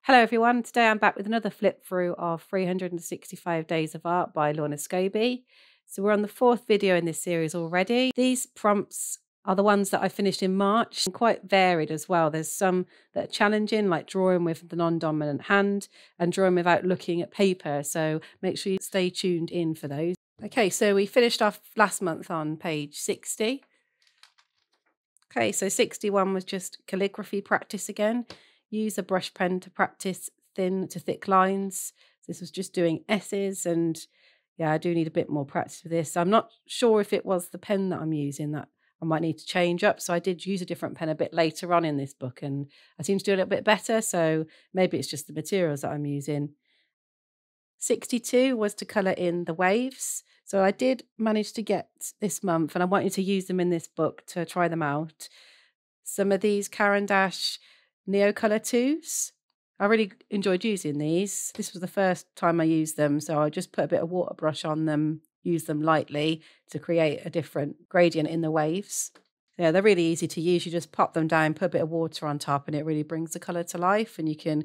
Hello everyone, today I'm back with another flip through of 365 Days of Art by Lorna Scobie. So we're on the fourth video in this series already. These prompts are the ones that I finished in March, and quite varied as well. There's some that are challenging, like drawing with the non-dominant hand and drawing without looking at paper, so make sure you stay tuned in for those. Okay, so we finished off last month on page 60. Okay, so 61 was just calligraphy practice again. Use a brush pen to practice thin to thick lines. This was just doing S's, and yeah, I do need a bit more practice with this. I'm not sure if it was the pen that I'm using that I might need to change up. So I did use a different pen a bit later on in this book, and I seem to do a little bit better. So maybe it's just the materials that I'm using. 62 was to colour in the waves. So I did manage to get this month, and I wanted to use them in this book to try them out. Some of these Caran neocolor 2s. I really enjoyed using these. This was the first time I used them, so I just put a bit of water brush on them, use them lightly to create a different gradient in the waves. Yeah, they're really easy to use. You just pop them down, put a bit of water on top, and it really brings the colour to life, and you can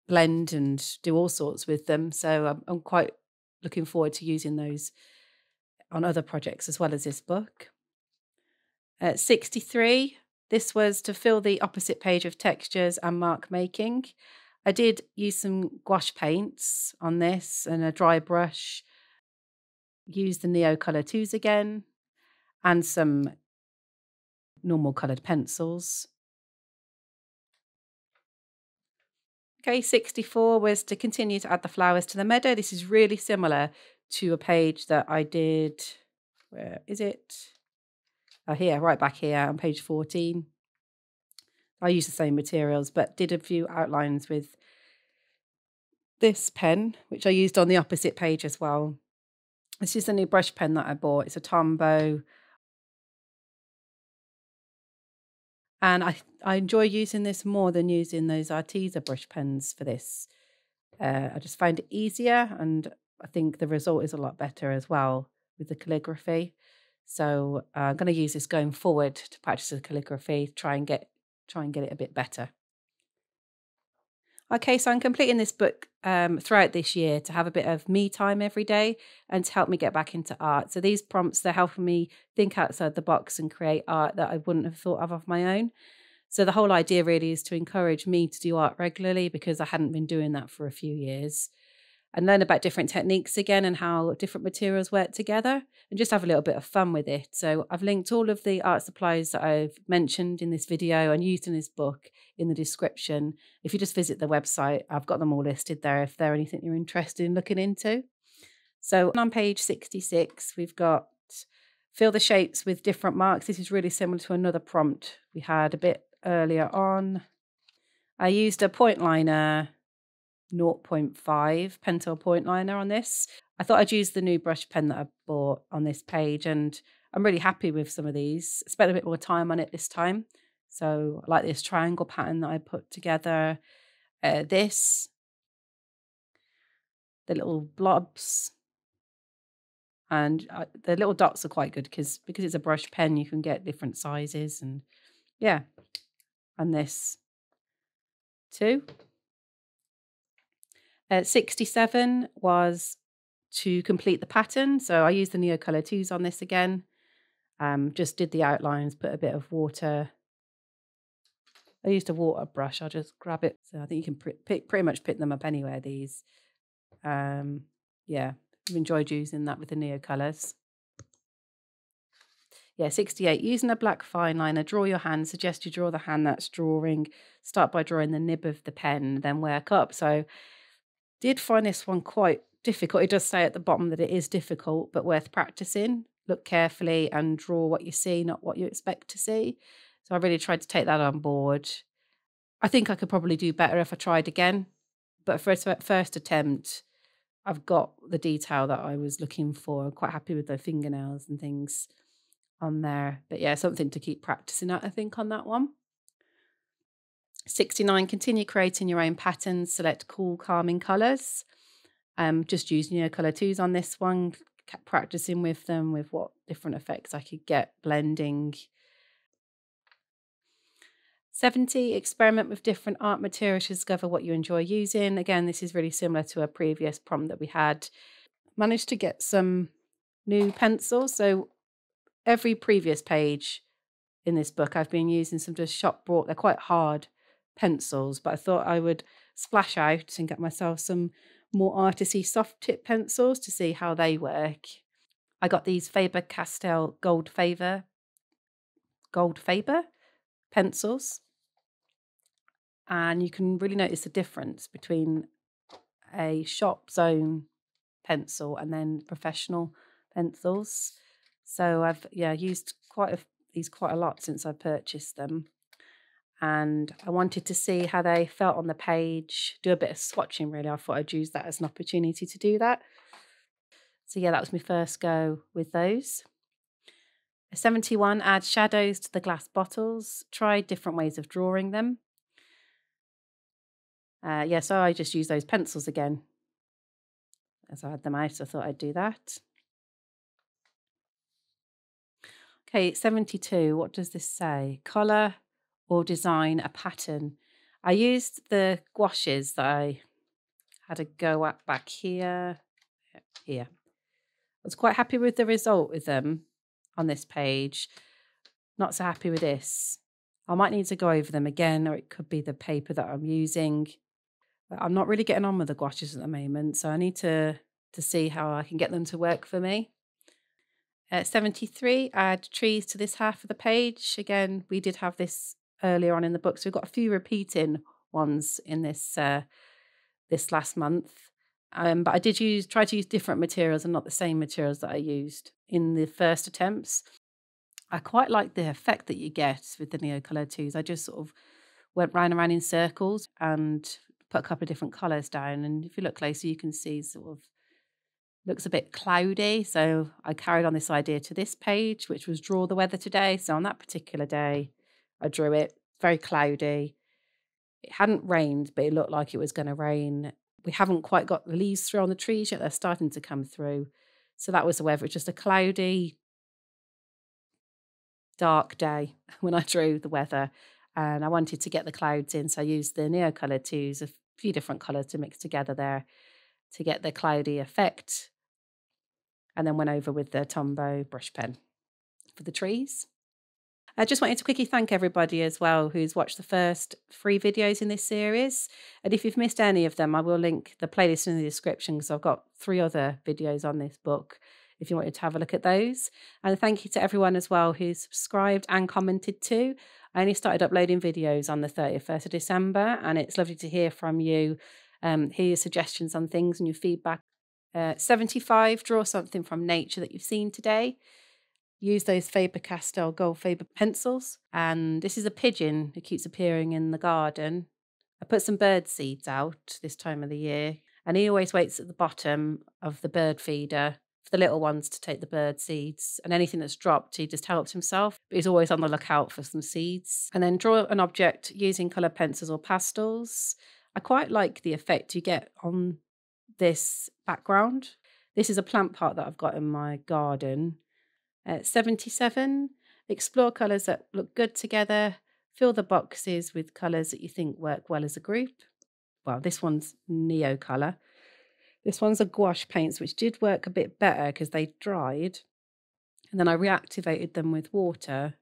blend and do all sorts with them. So I'm quite looking forward to using those on other projects as well as this book. 63, this was to fill the opposite page of textures and mark making. I did use some gouache paints on this and a dry brush. Used the neocolor 2s again and some normal coloured pencils. Okay, 64 was to continue to add the flowers to the meadow. This is really similar to a page that I did. Where is it? Oh, here, right back here on page 14. I used the same materials, but did a few outlines with this pen, which I used on the opposite page as well. This is the new brush pen that I bought. It's a Tombow. And I enjoy using this more than using those Arteza brush pens for this. I just find it easier, and I think the result is a lot better as well with the calligraphy. So I'm going to use this going forward to practice the calligraphy, try and get it a bit better. Okay, so I'm completing this book throughout this year to have a bit of me time every day and to help me get back into art. So these prompts, they're helping me think outside the box and create art that I wouldn't have thought of my own. So the whole idea really is to encourage me to do art regularly, because I hadn't been doing that for a few years, and learn about different techniques again and how different materials work together, and just have a little bit of fun with it. So I've linked all of the art supplies that I've mentioned in this video and used in this book in the description. If you just visit the website, I've got them all listed there if they're anything you're interested in looking into. So on page 66, we've got fill the shapes with different marks. This is really similar to another prompt we had a bit earlier on. I used a point liner 0.5 Pentel point liner on this. I thought I'd use the new brush pen that I bought on this page, and I'm really happy with some of these. I spent a bit more time on it this time. So I like this triangle pattern that I put together. The little blobs, and the little dots are quite good because it's a brush pen, you can get different sizes, and yeah, and this too. 67 was to complete the pattern. So I used the neocolor 2s on this again. Just did the outlines, put a bit of water. I used a water brush. I'll just grab it. So I think you can pretty much pick them up anywhere, these. Yeah, I've enjoyed using that with the neocolors. Yeah, 68, using a black fine liner, draw your hand. Suggest you draw the hand that's drawing. Start by drawing the nib of the pen, then work up. So did find this one quite difficult. It does say at the bottom that it is difficult, but worth practicing. Look carefully and draw what you see, not what you expect to see. So I really tried to take that on board. I think I could probably do better if I tried again, but for a first attempt, I've got the detail that I was looking for. I'm quite happy with the fingernails and things on there. But yeah, something to keep practicing at, I think, on that one. 69, continue creating your own patterns. Select cool, calming colours. Just use neocolor 2s on this one, kept practicing with them, with what different effects I could get blending. 70, experiment with different art materials to discover what you enjoy using. Again, this is really similar to a previous prompt that we had. Managed to get some new pencils. So every previous page in this book, I've been using some just shop bought, they're quite hard pencils, but I thought I would splash out and get myself some more artisty soft tip pencils to see how they work. I got these Faber Castell Goldfaber pencils, and you can really notice the difference between a shop zone pencil and then professional pencils. So I've used these quite a lot since I purchased them, and I wanted to see how they felt on the page, do a bit of swatching really. I thought I'd use that as an opportunity to do that. So yeah, that was my first go with those. 71, add shadows to the glass bottles. Try different ways of drawing them. So I just used those pencils again as I had them out, so I thought I'd do that. Okay, 72, what does this say? Colour or design a pattern. I used the gouaches that I had a go at back here. I was quite happy with the result with them on this page. Not so happy with this. I might need to go over them again, or it could be the paper that I'm using. But I'm not really getting on with the gouaches at the moment, so I need to see how I can get them to work for me. 73, add trees to this half of the page. Again, we did have this earlier on in the book, so we've got a few repeating ones in this this last month. But I did try to use different materials and not the same materials that I used in the first attempts. I quite like the effect that you get with the neocolor twos. I just sort of went round and round in circles and put a couple of different colours down. And if you look closer, you can see sort of looks a bit cloudy. So I carried on this idea to this page, which was draw the weather today. So on that particular day, I drew it very cloudy. It hadn't rained, but it looked like it was going to rain. We haven't quite got the leaves through on the trees yet. They're starting to come through. So that was the weather. It's just a cloudy, dark day when I drew the weather. And I wanted to get the clouds in. So I used the neocolor twos, a few different colours to mix together there to get the cloudy effect. And then went over with the Tombow brush pen for the trees. I just wanted to quickly thank everybody as well who's watched the first 3 videos in this series. And if you've missed any of them, I will link the playlist in the description because I've got 3 other videos on this book if you wanted to have a look at those. And thank you to everyone as well who's subscribed and commented too. I only started uploading videos on the 31st of December, and it's lovely to hear from you, hear your suggestions on things and your feedback. 75, draw something from nature that you've seen today. Use those Faber Castell Goldfaber pencils. And this is a pigeon who keeps appearing in the garden. I put some bird seeds out this time of the year, and he always waits at the bottom of the bird feeder for the little ones to take the bird seeds, and anything that's dropped, he just helps himself. But he's always on the lookout for some seeds. And then draw an object using coloured pencils or pastels. I quite like the effect you get on this background. This is a plant pot that I've got in my garden. 77, explore colours that look good together. Fill the boxes with colours that you think work well as a group. Well, this one's neocolor. This one's a gouache paints, which did work a bit better because they dried. And then I reactivated them with water.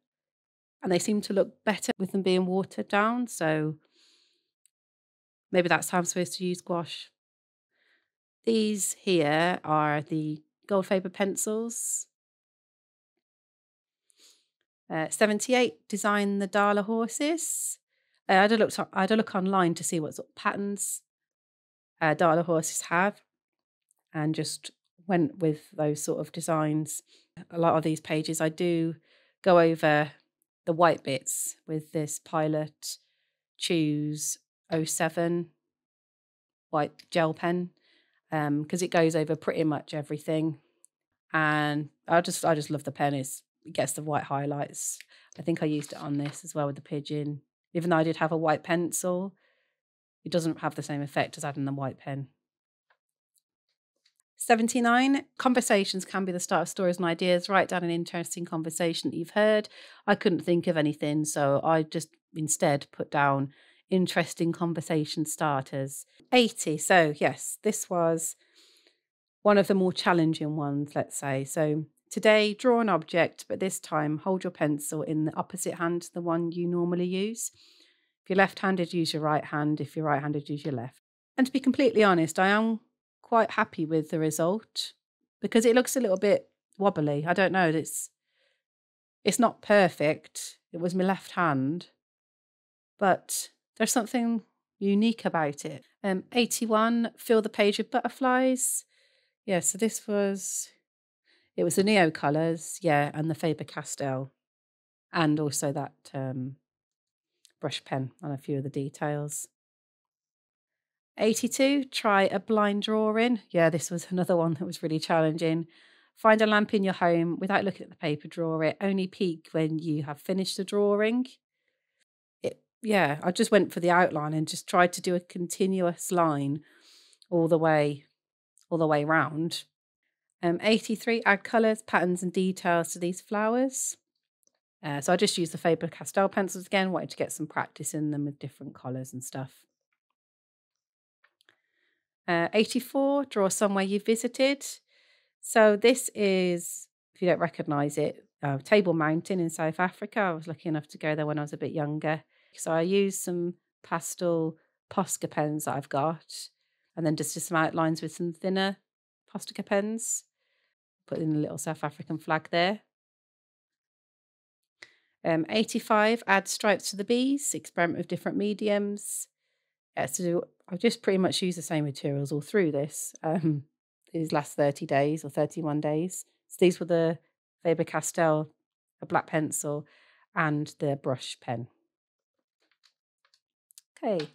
And they seem to look better with them being watered down. So maybe that's how I'm supposed to use gouache. These here are the Goldfaber pencils. 78, design the Dala horses. I had a look online to see what sort of patterns Dala horses have, and just went with those sort of designs. A lot of these pages I do go over the white bits with this Pilot Choose 07 white gel pen, because it goes over pretty much everything. And I just love the pen. It gets the white highlights. I think I used it on this as well with the pigeon. Even though I did have a white pencil, it doesn't have the same effect as adding the white pen. 79, conversations can be the start of stories and ideas. Write down an interesting conversation that you've heard. I couldn't think of anything, so I just instead put down interesting conversation starters. 80. So yes, this was one of the more challenging ones, let's say. So today, draw an object, but this time hold your pencil in the opposite hand to the one you normally use. If you're left-handed, use your right hand. If you're right-handed, use your left. And to be completely honest, I am quite happy with the result because it looks a little bit wobbly. I don't know. It's not perfect. It was my left hand, but there's something unique about it. 81, fill the page with butterflies. Yeah, so it was the neocolors, yeah, and the Faber Castell, and also that brush pen on a few of the details. 82, try a blind drawing. Yeah, this was another one that was really challenging. Find a lamp in your home without looking at the paper, draw it. Only peek when you have finished the drawing. I just went for the outline and just tried to do a continuous line all the way round. 83, add colours, patterns and details to these flowers. So I just used the Faber Castell pencils again, wanted to get some practice in them with different colours and stuff. 84, draw somewhere you visited. So this is, if you don't recognise it, Table Mountain in South Africa. I was lucky enough to go there when I was a bit younger. So I used some pastel Posca pens that I've got, and then just some outlines with some thinner Posca pens. Put in a little South African flag there. 85, add stripes to the bees, experiment with different mediums. So I just pretty much use the same materials all through this, these last 30 days or 31 days. So these were the Faber Castell, a black pencil, and the brush pen. Okay,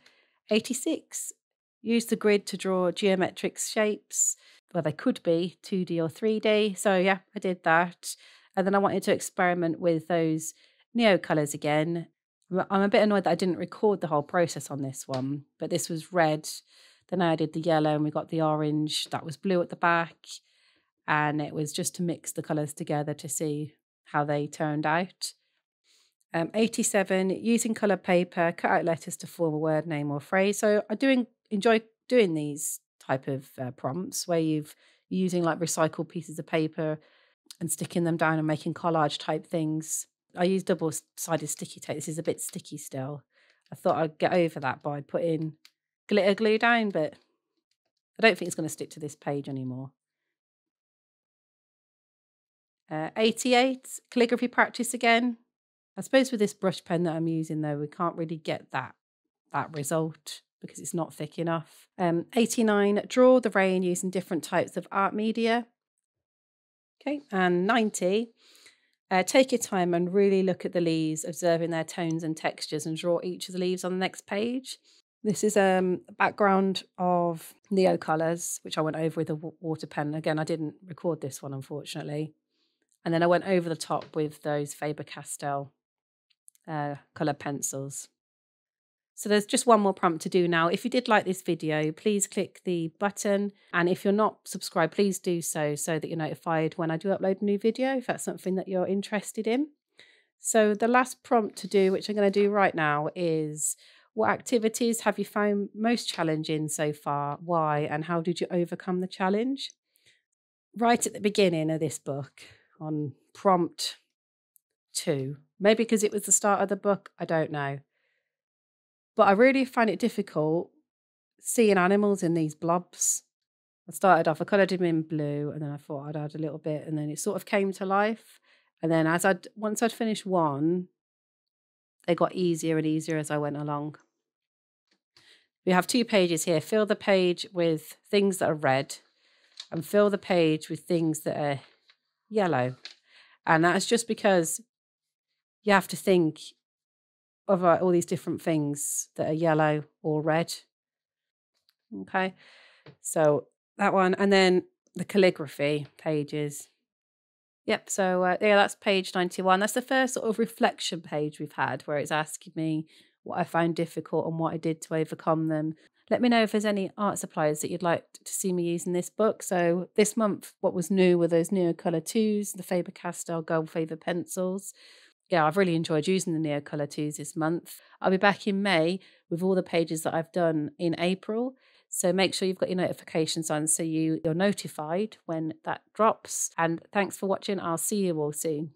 86, use the grid to draw geometric shapes. Well, they could be 2D or 3D. So yeah, I did that. And then I wanted to experiment with those neocolors again. I'm a bit annoyed that I didn't record the whole process on this one, but this was red. Then I did the yellow and we got the orange. That was blue at the back. And it was just to mix the colours together to see how they turned out. 87, using coloured paper, cut out letters to form a word, name or phrase. So I enjoy doing these type of prompts where you're using like recycled pieces of paper and sticking them down and making collage type things. I use double-sided sticky tape. This is a bit sticky still. I thought I'd get over that by putting glitter glue down, but I don't think it's going to stick to this page anymore. 88, calligraphy practice again. I suppose with this brush pen that I'm using though, we can't really get that result because it's not thick enough. 89, draw the rain using different types of art media. Okay, and 90, take your time and really look at the leaves, observing their tones and textures, and draw each of the leaves on the next page. This is a background of neocolors, which I went over with a water pen. Again, I didn't record this one, unfortunately. And then I went over the top with those Faber Castell colour pencils. So there's just one more prompt to do now. If you did like this video, please click the button. And if you're not subscribed, please do so that you're notified when I do upload a new video, if that's something that you're interested in. So the last prompt to do, which I'm going to do right now, is what activities have you found most challenging so far? Why? And how did you overcome the challenge? Right at the beginning of this book, on prompt 2, maybe because it was the start of the book, I don't know. But I really find it difficult seeing animals in these blobs. I coloured them in blue, and then I thought I'd add a little bit, and then it sort of came to life. And then once I'd finished one, they got easier and easier as I went along. We have 2 pages here. Fill the page with things that are red and fill the page with things that are yellow. And that's just because you have to think of all these different things that are yellow or red. Okay, so that one, and then the calligraphy pages. Yep, so yeah, that's page 91. That's the first sort of reflection page we've had, where it's asking me what I found difficult and what I did to overcome them. Let me know if there's any art supplies that you'd like to see me use in this book. So this month, what was new were those neocolor 2s, the Faber Castell Goldfaber pencils. Yeah, I've really enjoyed using the neocolor tools this month. I'll be back in May with all the pages that I've done in April. So make sure you've got your notifications on so you're notified when that drops. And thanks for watching. I'll see you all soon.